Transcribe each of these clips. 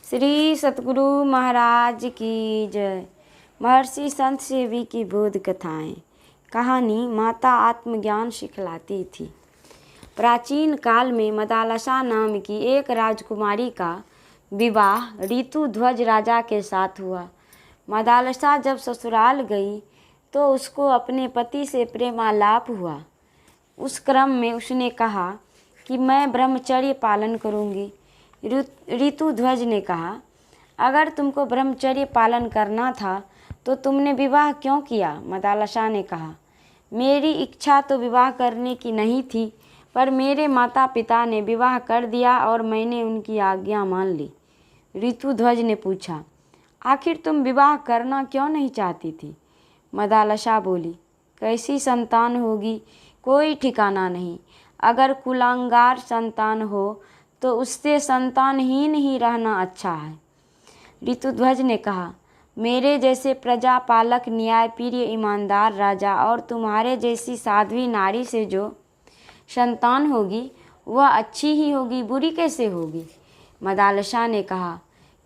श्री सतगुरु महाराज की जय। महर्षि संत सेवी की बोध कथाएं। कहानी माता आत्मज्ञान सिखलाती थी। प्राचीन काल में मदालसा नाम की एक राजकुमारी का विवाह ऋतुध्वज राजा के साथ हुआ। मदालसा जब ससुराल गई तो उसको अपने पति से प्रेमालाप हुआ। उस क्रम में उसने कहा कि मैं ब्रह्मचर्य पालन करूंगी। ऋतुध्वज ने कहा, अगर तुमको ब्रह्मचर्य पालन करना था तो तुमने विवाह क्यों किया? मदालसा ने कहा, मेरी इच्छा तो विवाह करने की नहीं थी, पर मेरे माता पिता ने विवाह कर दिया और मैंने उनकी आज्ञा मान ली। ऋतुध्वज ने पूछा, आखिर तुम विवाह करना क्यों नहीं चाहती थी? मदालसा बोली, कैसी संतान होगी, कोई ठिकाना नहीं। अगर कुलांगार संतान हो तो उससे संतानहीन ही रहना अच्छा है। ऋतुध्वज ने कहा, मेरे जैसे प्रजापालक, न्यायप्रिय, ईमानदार राजा और तुम्हारे जैसी साध्वी नारी से जो संतान होगी वह अच्छी ही होगी, बुरी कैसे होगी? मदालसा ने कहा,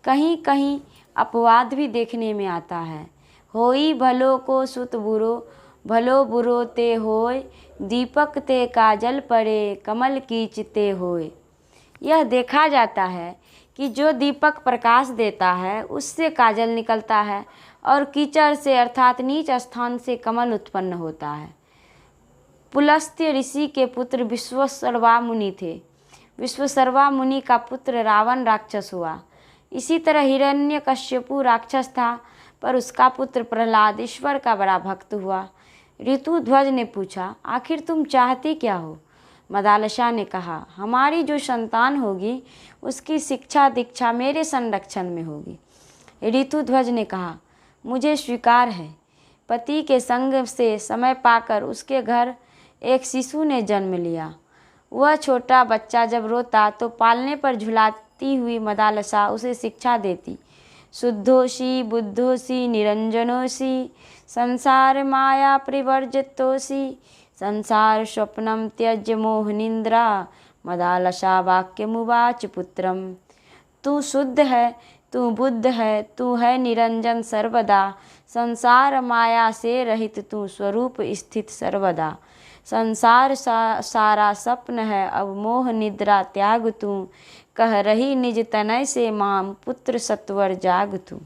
कहीं कहीं अपवाद भी देखने में आता है। होई भलो को सुत बुरो, भलो बुरो ते होय, दीपक ते काजल पड़े, कमल कीचते होय। यह देखा जाता है कि जो दीपक प्रकाश देता है उससे काजल निकलता है और कीचड़ से अर्थात नीच स्थान से कमल उत्पन्न होता है। पुलस्त्य ऋषि के पुत्र विश्वसर्वा मुनि थे। विश्वसर्वा मुनि का पुत्र रावण राक्षस हुआ। इसी तरह हिरण्यकश्यपु राक्षस था, पर उसका पुत्र प्रहलाद ईश्वर का बड़ा भक्त हुआ। ऋतुध्वज ने पूछा, आखिर तुम चाहती क्या हो? मदालसा ने कहा, हमारी जो संतान होगी उसकी शिक्षा दीक्षा मेरे संरक्षण में होगी। ऋतुध्वज ने कहा, मुझे स्वीकार है। पति के संग से समय पाकर उसके घर एक शिशु ने जन्म लिया। वह छोटा बच्चा जब रोता तो पालने पर झुलाती हुई मदालसा उसे शिक्षा देती, शुद्धोषि बुद्धोषि निरंजनोषि, संसार माया परिवर्जितोषि, संसार स्वप्नम त्यज मोहनिंद्रा, मदालसा वाक्यमुवाच पुत्रम। तू शुद्ध है, तू बुद्ध है, तू है निरंजन सर्वदा, संसार माया से रहित तू स्वरूप स्थित सर्वदा। संसार सारा स्वप्न है, अब मोह निद्रा त्याग तू, कह रही निज तनय से माम, पुत्र सत्वर जाग तू।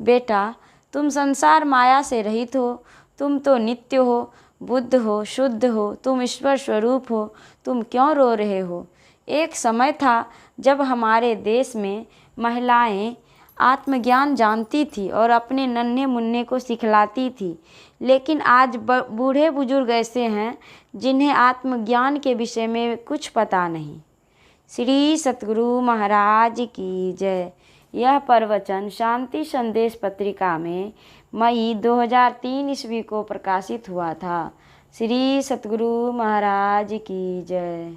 बेटा, तुम संसार माया से रहित हो, तुम तो नित्य हो, बुद्ध हो, शुद्ध हो, तुम ईश्वर स्वरूप हो, तुम क्यों रो रहे हो? एक समय था जब हमारे देश में महिलाएं आत्मज्ञान जानती थी और अपने नन्हे मुन्ने को सिखलाती थी, लेकिन आज बूढ़े बुजुर्ग ऐसे हैं जिन्हें आत्मज्ञान के विषय में कुछ पता नहीं। श्री सतगुरु महाराज की जय। यह प्रवचन शांति संदेश पत्रिका में मई 2003 ईस्वी को प्रकाशित हुआ था। श्री सतगुरु महाराज की जय।